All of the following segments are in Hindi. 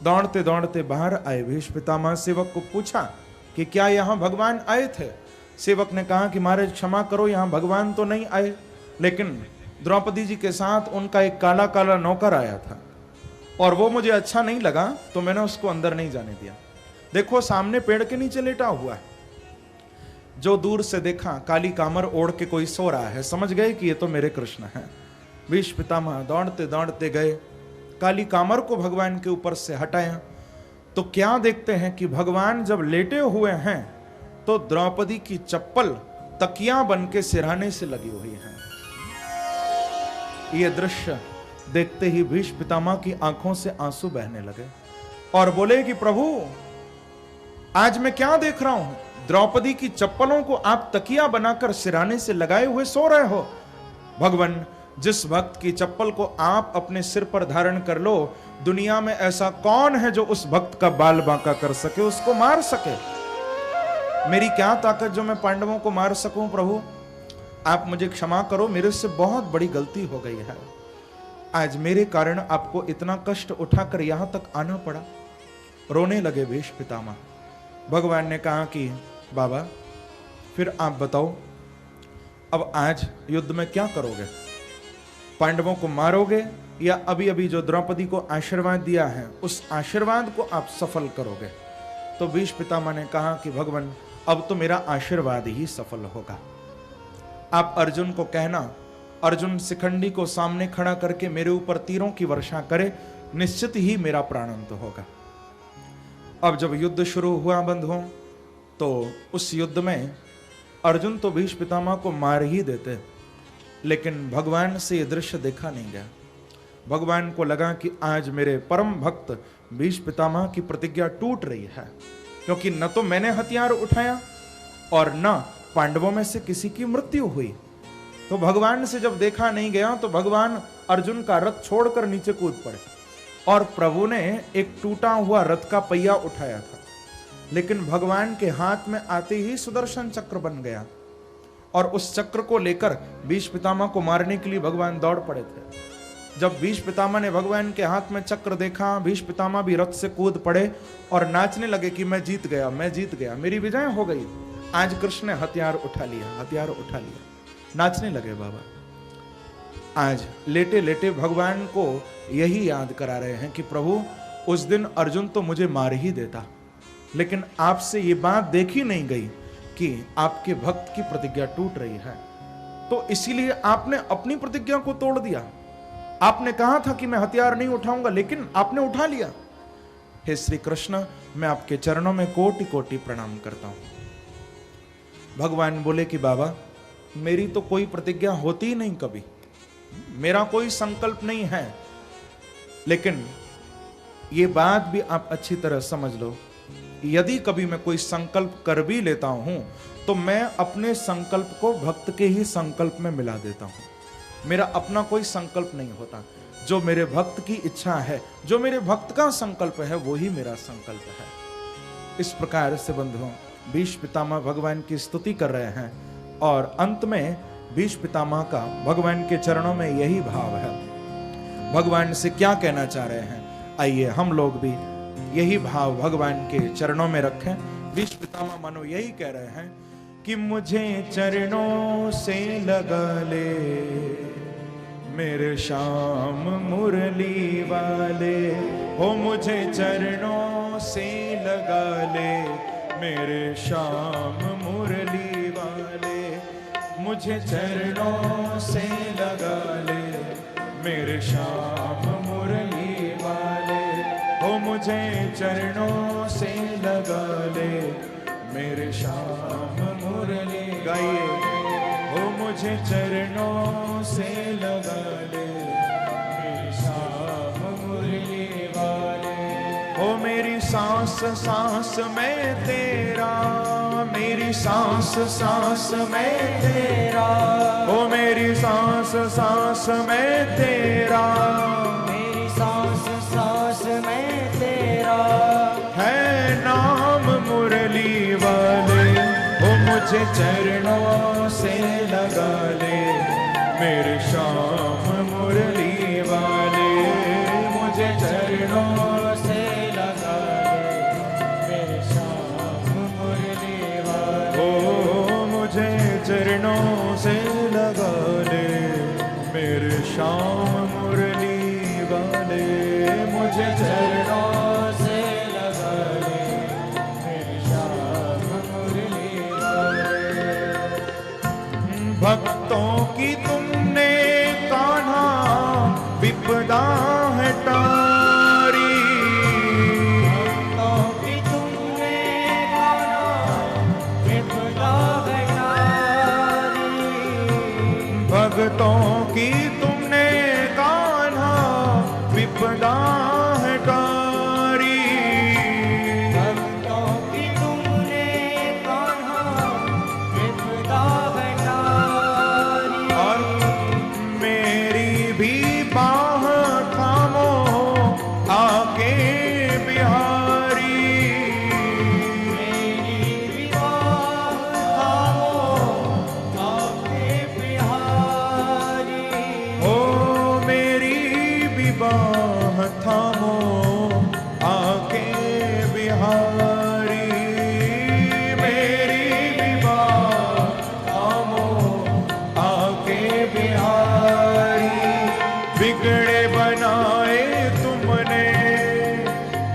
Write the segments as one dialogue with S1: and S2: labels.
S1: दौड़ते दौड़ते बाहर आए। भीष्म पितामह सेवक को पूछा कि क्या यहाँ भगवान आए थे? सेवक ने कहा कि महाराज क्षमा करो, यहाँ भगवान तो नहीं आए, लेकिन द्रौपदी जी के साथ उनका एक काला काला नौकर आया था और वो मुझे अच्छा नहीं लगा तो मैंने उसको अंदर नहीं जाने दिया। देखो सामने पेड़ के नीचे लेटा हुआ है। जो दूर से देखा काली कामर ओढ़ के कोई सो रहा है, समझ गए कि ये तो मेरे कृष्ण हैं। भीष्म पितामह दौड़ते दौड़ते गए, काली कामर को भगवान के ऊपर से हटाया तो क्या देखते हैं कि भगवान जब लेटे हुए हैं तो द्रौपदी की चप्पल तकिया बन के सिरहाने से लगी हुई है। यह दृश्य देखते ही भीष्म पितामह की आंखों से आंसू बहने लगे और बोले कि प्रभु आज मैं क्या देख रहा हूं, द्रौपदी की चप्पलों को आप तकिया बनाकर सिरहाने से लगाए हुए सो रहे हो। भगवान, जिस भक्त की चप्पल को आप अपने सिर पर धारण कर लो, दुनिया में ऐसा कौन है जो उस भक्त का बाल बांका कर सके, उसको मार सके? मेरी क्या ताकत जो मैं पांडवों को मार सकूं? प्रभु आप मुझे क्षमा करो, मेरे से बहुत बड़ी गलती हो गई है। आज मेरे कारण आपको इतना कष्ट उठाकर यहां तक आना पड़ा। रोने लगे भीष्म पितामह। भगवान ने कहा कि बाबा फिर आप बताओ, अब आज युद्ध में क्या करोगे? पांडवों को मारोगे या अभी अभी जो द्रौपदी को आशीर्वाद दिया है उस आशीर्वाद को आप सफल करोगे? तो भीष्म पितामह ने कहा कि भगवान अब तो मेरा आशीर्वाद ही सफल होगा। आप अर्जुन को कहना, अर्जुन शिखंडी को सामने खड़ा करके मेरे ऊपर तीरों की वर्षा करे, निश्चित ही मेरा प्राणांत होगा। अब जब युद्ध शुरू हुआ बंधुओं, तो उस युद्ध में अर्जुन तो भीष्म पितामह को मार ही देते, लेकिन भगवान से यह दृश्य देखा नहीं गया। भगवान को लगा कि आज मेरे परम भक्त भीष्म पितामह की प्रतिज्ञा टूट रही है, क्योंकि न तो मैंने हथियार उठाया और न पांडवों में से किसी की मृत्यु हुई। तो भगवान से जब देखा नहीं गया तो भगवान अर्जुन का रथ छोड़कर नीचे कूद पड़े और प्रभु ने एक टूटा हुआ रथ का पहिया उठाया था, लेकिन भगवान के हाथ में आते ही सुदर्शन चक्र बन गया और उस चक्र को लेकर भीष्म पितामह को मारने के लिए भगवान दौड़ पड़े थे। जब भीष्म पितामह ने भगवान के हाथ में चक्र देखा, भीष्म पितामह भी रथ से कूद पड़े और नाचने लगे कि मैं जीत गया, मैं जीत गया, मेरी विजय हो गई, आज कृष्ण ने हथियार उठा लिया, हथियार उठा लिया। नाचने लगे बाबा। आज लेटे लेटे भगवान को यही याद करा रहे हैं कि प्रभु उस दिन अर्जुन तो मुझे मार ही देता, लेकिन आपसे ये बात देखी नहीं गई कि आपके भक्त की प्रतिज्ञा टूट रही है, तो इसीलिए आपने अपनी प्रतिज्ञा को तोड़ दिया। आपने कहा था कि मैं हथियार नहीं उठाऊंगा, लेकिन आपने उठा लिया। हे श्री कृष्ण, मैं आपके चरणों में कोटि कोटि प्रणाम करता हूं। भगवान बोले कि बाबा मेरी तो कोई प्रतिज्ञा होती ही नहीं, कभी मेरा कोई संकल्प नहीं है, लेकिन ये बात भी आप अच्छी तरह समझ लो, यदि कभी मैं कोई संकल्प कर भी लेता हूं तो मैं अपने संकल्प को भक्त के ही संकल्प में मिला देता हूं। मेरा अपना कोई संकल्प नहीं होता। जो मेरे भक्त की इच्छा है, जो मेरे भक्त का संकल्प है, वो ही मेरा संकल्प है। इस प्रकार से बंधुओं भीष्म पितामह भगवान की स्तुति कर रहे हैं और अंत में भीष्म पितामह का भगवान के चरणों में यही भाव है। भगवान से क्या कहना चाह रहे हैं, आइए हम लोग भी यही भाव भगवान के चरणों में रखें। भीष्म पितामह मानो यही कह रहे हैं कि मुझे चरणों से लगा ले मेरे श्याम मुरली वाले, हो मुझे चरणों से लगा ले मेरे श्याम मुरली वाले, मुझे चरणों से लगा ले मेरे श्याम मुरली वाले, हो मुझे चरणों से लगा ले मेरे श्याम मुरली। गाइए, हो मुझे चरणों से लगा ले मेरे श्याम मुरली वाले, हो मेरी सांस सांस में तेरा, मेरी सांस सांस में तेरा, हो मेरी सांस सांस में तेरा,
S2: मेरी सांस सांस में तेरा
S1: है नाम मुरली वाले, हो मुझे चरणों से लगा ले मेरे श्याम मुरली वाले, मुझे चरणों से विपदा है तारी।
S2: भक्तों की तुमने कान्हा विपदा है तारी।
S1: भक्तों की तुमने कान्हा विपदा है तारी।
S2: भक्तों की तुमने कान्हा विपदा है तारी।
S1: और मेरी भी बाह थामो आके बिहारी।
S2: मेरी विवाह थामो आके बिहारी।
S1: ओ मेरी भी बाह थामो आके बिहारी। मेरी भी बाह थामो आके बिहारी। बिगड़े बनाए तुमने,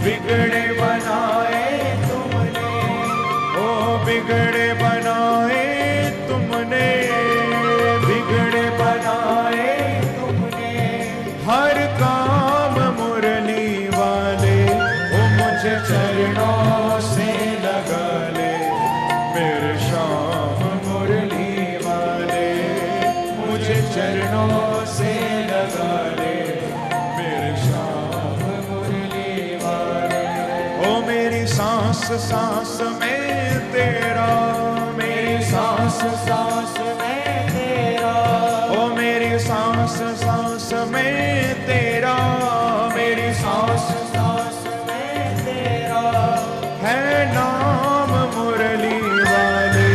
S1: बिगड़े बनाए तुमने, ओ बिगड़े बनाए तुमने, बिगड़े बनाए
S2: तुमने
S1: हर काम मुरली वाले। ओ मुझे चरणों से लगा ले मेरे श्याम मुरली वाले। मुझे चरणों से लगा ले मेरे श्याम मुरली वाले। ओ मेरी सांस सांस में तेरा, मेरी सांस
S2: सांस में तेरा।
S1: ओ मेरी सांस सांस में तेरा, मेरी सांस
S2: सांस में तेरा
S1: है नाम मुरली वाले।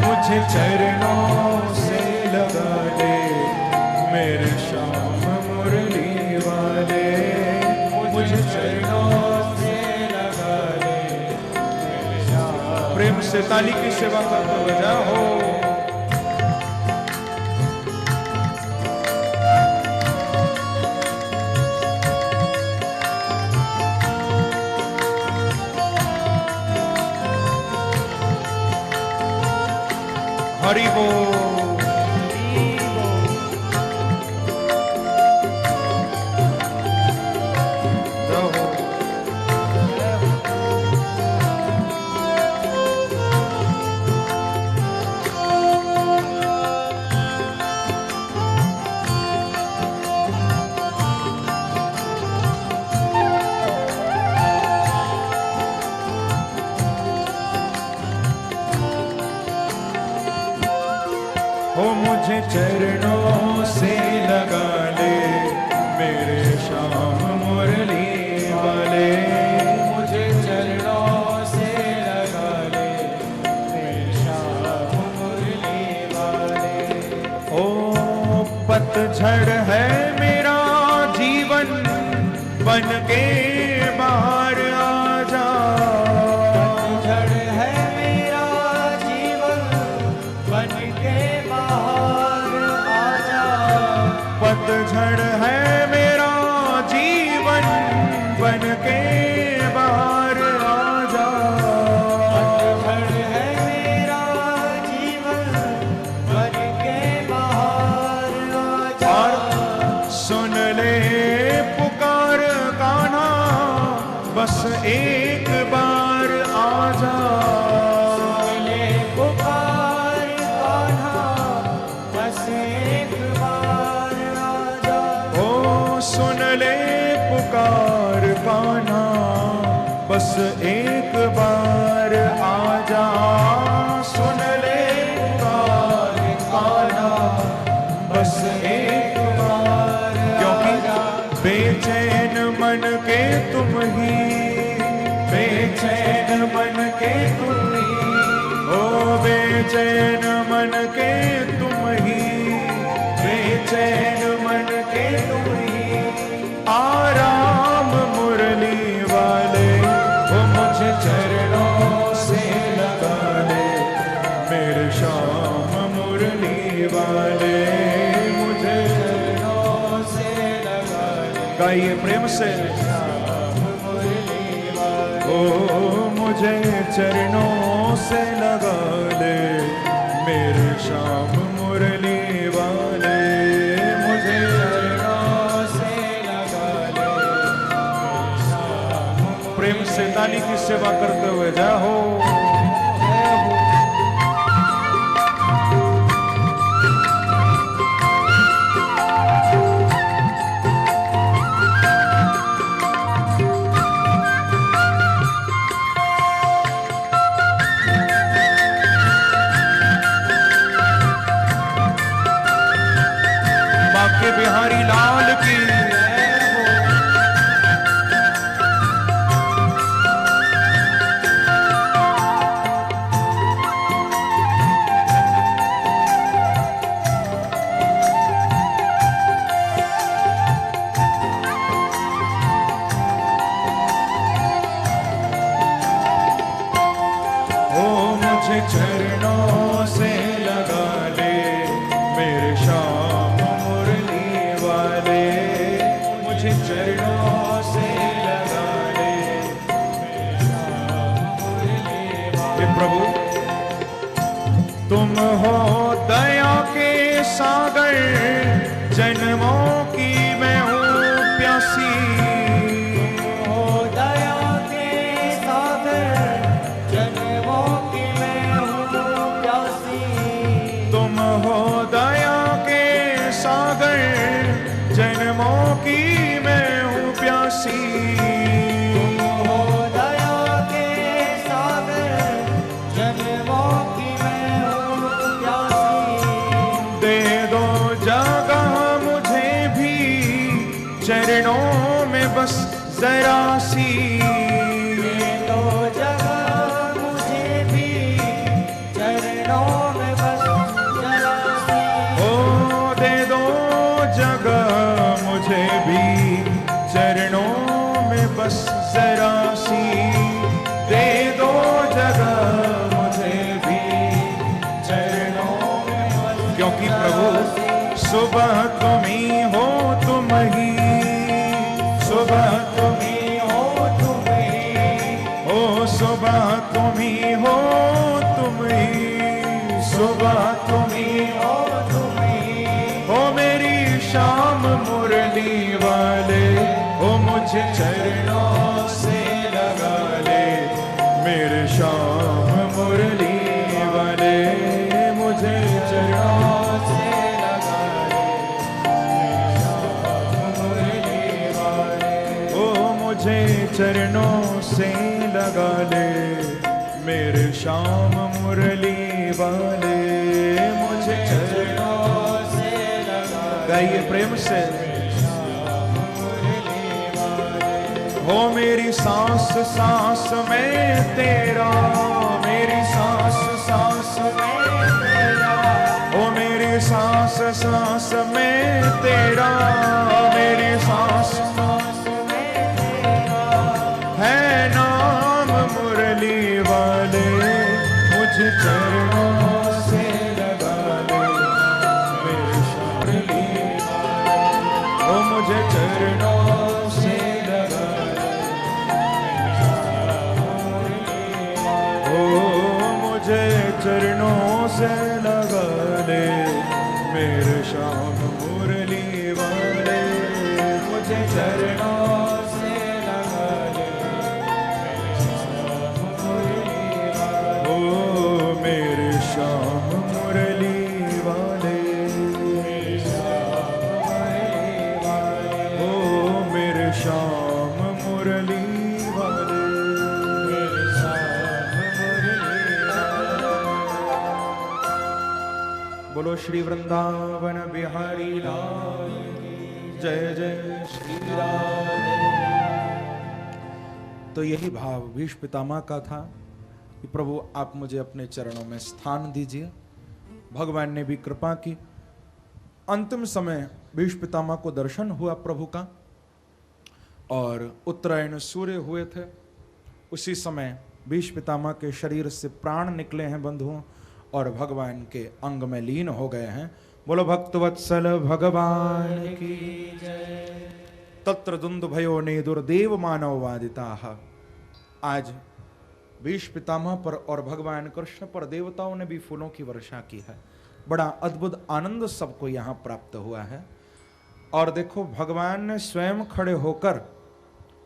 S1: मुझे चरणों से लगा ले मेरे श्याम मुरली वाले। मुझे चरणों से लगा ले मेरे श्याम। प्रेम से ताली की सेवा करते हुए जाओ। हरि बोल। रहो। ओ मुझे चरणों से लगा ले मेरे श्याम मुरली वाले। मुझे चरणों से लगा ले मेरे श्याम मुरली वाले। ओ पतझड़ है मेरा जीवन बन के बाहर आ जा।
S2: पतझड़ है मेरा जीवन बन के बाहर आ जा।
S1: पतझड़ है मेरा जीवन बन के बाहर आ जा।
S2: पतझड़ है मेरा जीवन बन के बाहर आ जा।
S1: और सुन ले पुकार कान्हा बस एक बार आ जा।
S2: ले पुकार कान्हा बस एक बार आ जा।
S1: ओ सुन ले पुकार कान्हा बस एक बार आ जा। सुन ले पुकार कान्हा बस एक बार। क्योंकि बेचैन मन के तुम ही, बेचैन मन के तुम ही, ओ बेचैन मन के तुम ही, बेचैन मन के तुम ही। आराम मुरली वाले। ओ मुझे चरणों से लगा ले मेरे श्याम मुरली वाले। मुझे चरणों से लगा ले। गाइए प्रेम से। ओ मुझे चरणों से लगा ले श्याम मुरली वाले मुझे चरणों से ताली की सेवा करते हुए जय हो, जय हो। बाके बिहारी लाल की चरणों से लगा ले मेरे श्याम मुरली वाले, मुझे चरणों से लगा ले मेरे श्याम मुरली वाले। हे प्रभु तुम हो दया के सागर, जन्मों की मैं हूँ प्यासी। जन्मों की मैं हूँ प्यासी,
S2: हो दया के सागर, जन्मों की मैं हूँ प्यासी।
S1: दे दो जगह मुझे भी चरणों में बस जरा सी,
S2: दे दो जगह मुझे भी चरणों में बस जरा सी।
S1: ओ दे दो जगह मुझे भी चरणों में बस जरा सी, दे दो जगह मुझे भी चरणों में बस। क्योंकि प्रभु सुबह तुम ही हो, तुम ही सुबह तुम ही हो, तुम ही ओ सुबह तुम ही हो, तुम ही सुबह तुम ही हो, तुम ही हो मेरी श्याम मुरली वाले। ओ मुझे चरणों से लगा ले मेरे श्याम मुरली वाले, मुझे चरणों से लगा ले मेरे श्याम मुरली वाले। ओ मुझे चरणों से लगा ले मेरे श्याम मुरली वाले, मुझे चरणों से गाइए प्रेम से। हो मेरी सांस सांस में तेरा, मेरी सांस सांस में तेरा, हो मेरी सांस सांस में तेरा, मेरी सांस सांस में तेरा है नाम मुरली वाले। मुझे चरणों से लगा ले मेरे श्याम मुरली वाले, ओ मुझे चरणों से लगा ले, ओ मुझे चरणों से लगा ले मेरे श्याम मुरली वाले, मुझे चरणों से लगा ले मेरे श्याम मुरली वाले। ओ मेरे श्याम मुरली वाले, मेरे श्याम मुरली वाले, ओ मेरे श्याम मुरली वाले, मेरे श्याम मुरली वाले। बोलो श्री वृंदावन बिहारी लाल की जय, जय श्री राधे। तो यही भाव भीष्म पितामह का था कि प्रभु आप मुझे अपने चरणों में स्थान दीजिए। भगवान ने भी कृपा की। अंतिम समय भीष्म पितामह को दर्शन हुआ प्रभु का, और उत्तरायण सूर्य हुए थे। उसी समय भीष्म पितामह के शरीर से प्राण निकले हैं बंधुओं, और भगवान के अंग में लीन हो गए हैं। बोलो भक्तवत्सल भगवान की जय। तत्र दुंदुभयो ने दुर्देव मानववादिताः। आज भीष्म पितामह पर और भगवान कृष्ण पर देवताओं ने भी फूलों की वर्षा की है। बड़ा अद्भुत आनंद सबको यहाँ प्राप्त हुआ है। और देखो भगवान ने स्वयं खड़े होकर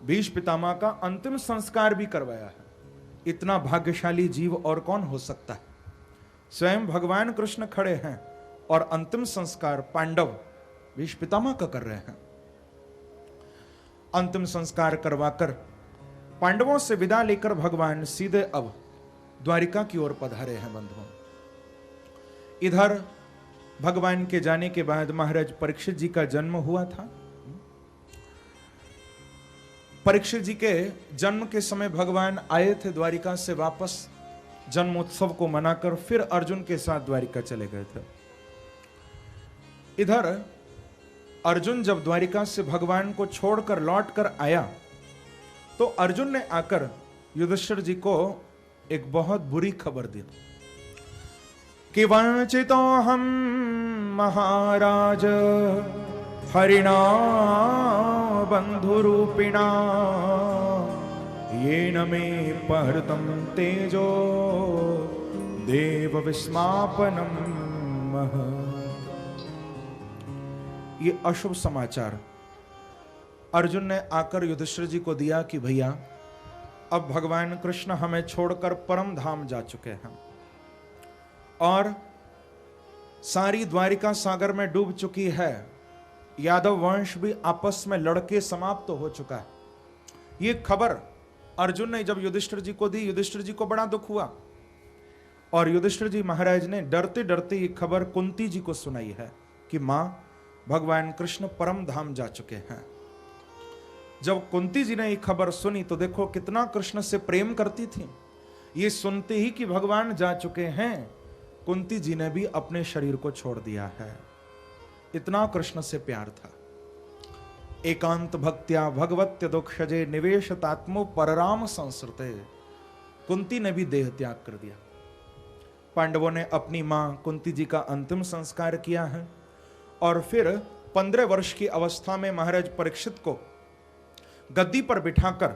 S1: भीष्म पितामह का अंतिम संस्कार भी करवाया है। इतना भाग्यशाली जीव और कौन हो सकता है। स्वयं भगवान कृष्ण खड़े हैं और अंतिम संस्कार पांडव भीष्म पितामह का कर रहे हैं। अंतिम संस्कार करवाकर पांडवों से विदा लेकर भगवान सीधे अब द्वारिका की ओर पधारे हैं बंधुओं। इधर भगवान के जाने के बाद महाराज परीक्षित जी का जन्म हुआ था। परीक्षित जी के जन्म के समय भगवान आए थे द्वारिका से वापस, जन्मोत्सव को मनाकर फिर अर्जुन के साथ द्वारिका चले गए थे। इधर अर्जुन जब द्वारिका से भगवान को छोड़कर लौटकर आया तो अर्जुन ने आकर युधिष्ठिर जी को एक बहुत बुरी खबर दी कि वंचितो हम महाराज हरिणा बंधुरूपिणा येन मे पहृतं तेजो देव विस्मापनम मह। ये अशुभ समाचार अर्जुन ने आकर युधिष्ठिर जी को दिया कि भैया अब भगवान कृष्ण हमें छोड़कर परम धाम जा चुके हैं और सारी द्वारिका सागर में डूब चुकी है। यादव वंश भी आपस में लड़के समाप्त हो चुका है। ये खबर अर्जुन ने जब युधिष्ठिर जी को दी, युधिष्ठिर जी को बड़ा दुख हुआ और युधिष्ठिर जी महाराज ने डरते डरते ये खबर कुंती जी को सुनाई है कि मां भगवान कृष्ण परम धाम जा चुके हैं। जब कुंती जी ने ये खबर सुनी तो देखो कितना कृष्ण से प्रेम करती थी। ये सुनते ही कि भगवान जा चुके हैं कुंती जी ने भी अपने शरीर को छोड़ दिया है। इतना कृष्ण से प्यार था। एकांत भक्त्या भगवत्य दुक्षजे निवेशतात्मो परराम संसृते। कुंती ने भी देह त्याग कर दिया। पांडवों ने अपनी मां कुंती जी का अंतिम संस्कार किया है और फिर 15 वर्ष की अवस्था में महाराज परीक्षित को गद्दी पर बिठाकर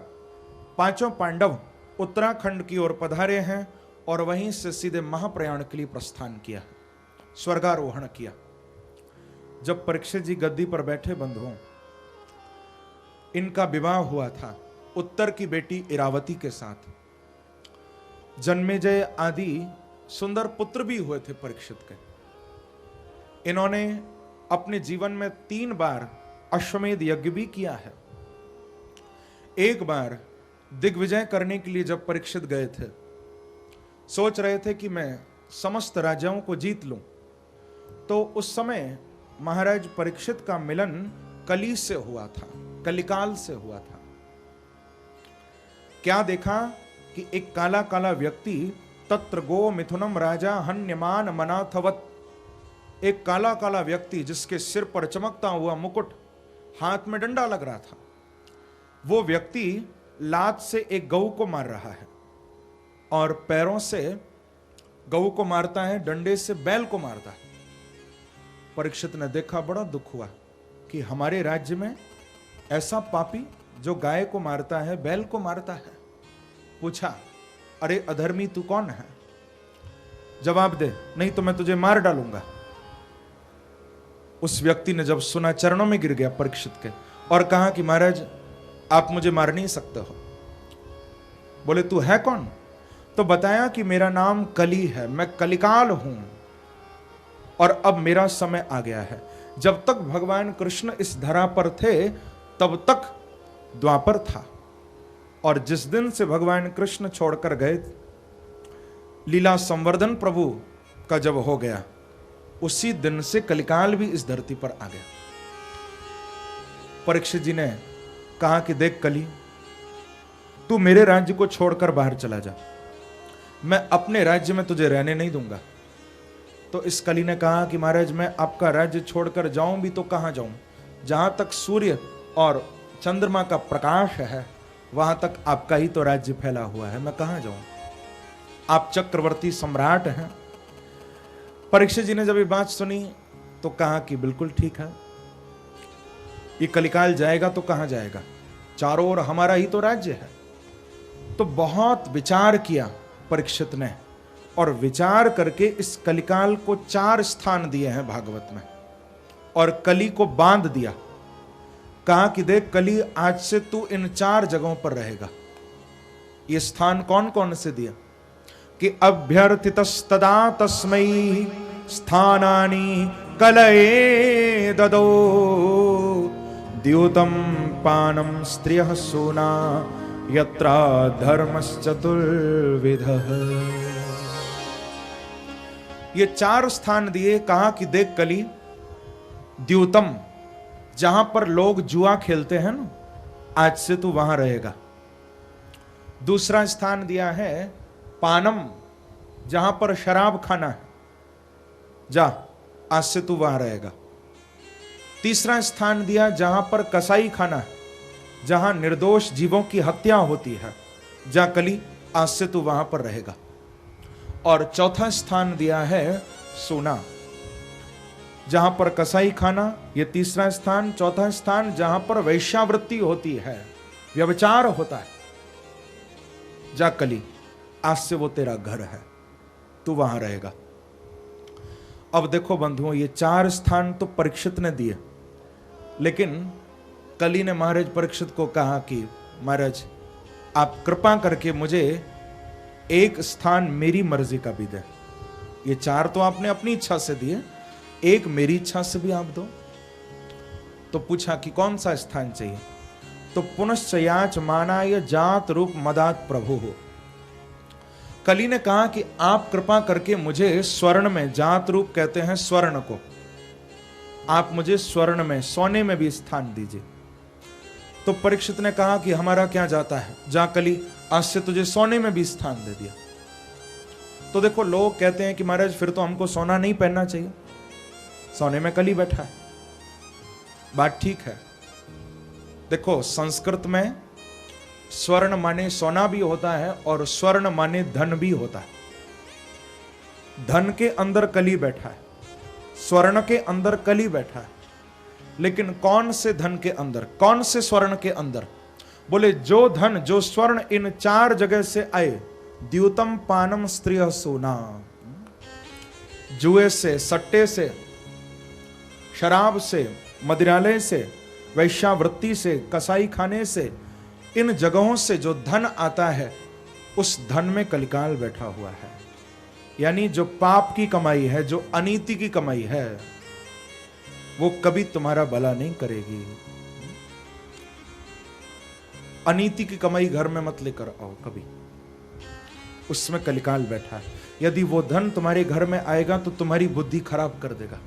S1: पांचों पांडव उत्तराखंड की ओर पधारे हैं और वहीं से सीधे महाप्रयाण के लिए प्रस्थान किया, स्वर्गारोहण किया। जब परीक्षित जी गद्दी पर बैठे बंधुओं, इनका विवाह हुआ था उत्तर की बेटी इरावती के साथ। जन्मेजय आदि सुंदर पुत्र भी हुए थे परीक्षित के। इन्होंने अपने जीवन में 3 बार अश्वमेध यज्ञ भी किया है। एक बार दिग्विजय करने के लिए जब परीक्षित गए थे, सोच रहे थे कि मैं समस्त राजाओं को जीत लूं, तो उस समय महाराज परीक्षित का मिलन कली से हुआ था, कलिकाल से हुआ था। क्या देखा कि एक काला काला व्यक्ति तत्र गो मिथुनम राजा हन्यमान मनाथवत, एक काला काला व्यक्ति जिसके सिर पर चमकता हुआ मुकुट, हाथ में डंडा लग रहा था, वो व्यक्ति लात से एक गऊ को मार रहा है और पैरों से गऊ को मारता है, डंडे से बैल को मारता है। परीक्षित ने देखा, बड़ा दुख हुआ कि हमारे राज्य में ऐसा पापी जो गाय को मारता है, बैल को मारता है। पूछा, अरे अधर्मी तू कौन है? जवाब दे, नहीं तो मैं तुझे मार डालूंगा। उस व्यक्ति ने जब सुना, चरणों में गिर गया परीक्षित के और कहा कि महाराज आप मुझे मार नहीं सकते हो। बोले तू है कौन? तो बताया कि मेरा नाम कली है, मैं कलिकाल हूं और अब मेरा समय आ गया है। जब तक भगवान कृष्ण इस धरा पर थे तब तक द्वापर था और जिस दिन से भगवान कृष्ण छोड़कर गए, लीला संवर्धन प्रभु का जब हो गया, उसी दिन से कलिकाल भी इस धरती पर आ गया। परीक्षित जी ने कहा कि देख कली, तू मेरे राज्य को छोड़कर बाहर चला जा, मैं अपने राज्य में तुझे रहने नहीं दूंगा। तो इस कली ने कहा कि महाराज मैं आपका राज्य छोड़कर जाऊं भी तो कहां जाऊं? जहां तक सूर्य और चंद्रमा का प्रकाश है वहां तक आपका ही तो राज्य फैला हुआ है, मैं कहां जाऊं? आप चक्रवर्ती सम्राट हैं। परीक्षित जी ने जब ये बात सुनी तो कहा कि बिल्कुल ठीक है, ये कलिकाल जाएगा तो कहां जाएगा, चारों ओर हमारा ही तो राज्य है। तो बहुत विचार किया परीक्षित ने और विचार करके इस कलिकाल को 4 स्थान दिए हैं भागवत में और कली को बांध दिया। कहा कि देख कली, आज से तू इन 4 जगहों पर रहेगा। ये स्थान कौन कौन से दिया कि अभ्यर्थितस्तदा तस्मै स्थानानि कलये ददो द्यूतम पानम स्त्रियः सोना यत्रा धर्मश्चतुर्विधः। ये 4 स्थान दिए, कहा कि देख कली, द्यूतम, जहां पर लोग जुआ खेलते हैं ना, आज से तू वहां रहेगा। दूसरा स्थान दिया है पानम, जहां पर शराब खाना है, जा आज से तू वहां रहेगा। तीसरा स्थान दिया जहां पर कसाई खाना है, जहां निर्दोष जीवों की हत्या होती है, जा कली, आज से तू वहां पर रहेगा। और चौथा स्थान दिया है सोना, जहां पर कसाई खाना, ये तीसरा स्थान। चौथा स्थान जहां पर वैश्यावृत्ति होती है, व्यभिचार होता है, जा कली, आज से वो तेरा घर है, तू वहां रहेगा। अब देखो बंधुओं, ये 4 स्थान तो परीक्षित ने दिए, लेकिन कली ने महाराज परीक्षित को कहा कि महाराज आप कृपा करके मुझे एक स्थान मेरी मर्जी का भी दे। ये 4 तो आपने अपनी इच्छा से दिए, एक मेरी इच्छा से भी आप दो। तो पूछा कि कौन सा स्थान चाहिए? तो पुनश्च याच मानाय जात रूप मदात प्रभु हो। कली ने कहा कि आप कृपा करके मुझे स्वर्ण में, जात रूप कहते हैं स्वर्ण को, आप मुझे स्वर्ण में, सोने में भी स्थान दीजिए। तो परीक्षित ने कहा कि हमारा क्या जाता है, जा कली, आज से तुझे सोने में भी स्थान दे दिया। तो देखो, लोग कहते हैं कि महाराज फिर तो हमको सोना नहीं पहनना चाहिए, सोने में कली बैठा है। बात ठीक है। देखो, संस्कृत में स्वर्ण माने सोना भी होता है और स्वर्ण माने धन भी होता है। धन के अंदर कली बैठा है, स्वर्ण के अंदर कली बैठा है। लेकिन कौन से धन के अंदर, कौन से स्वर्ण के अंदर? बोले जो धन, जो स्वर्ण इन 4 जगह से आए, द्यूतम पानम स्त्रियः सोना, जुए से, सट्टे से, शराब से, मदिरालय से, वैश्यावृत्ति से, कसाई खाने से, इन जगहों से जो धन आता है, उस धन में कलिकाल बैठा हुआ है। यानी जो पाप की कमाई है, जो अनीति की कमाई है, वो कभी तुम्हारा भला नहीं करेगी। अनीति की कमाई घर में मत लेकर आओ कभी, उसमें कलिकाल बैठा है। यदि वो धन तुम्हारे घर में आएगा तो तुम्हारी बुद्धि खराब कर देगा।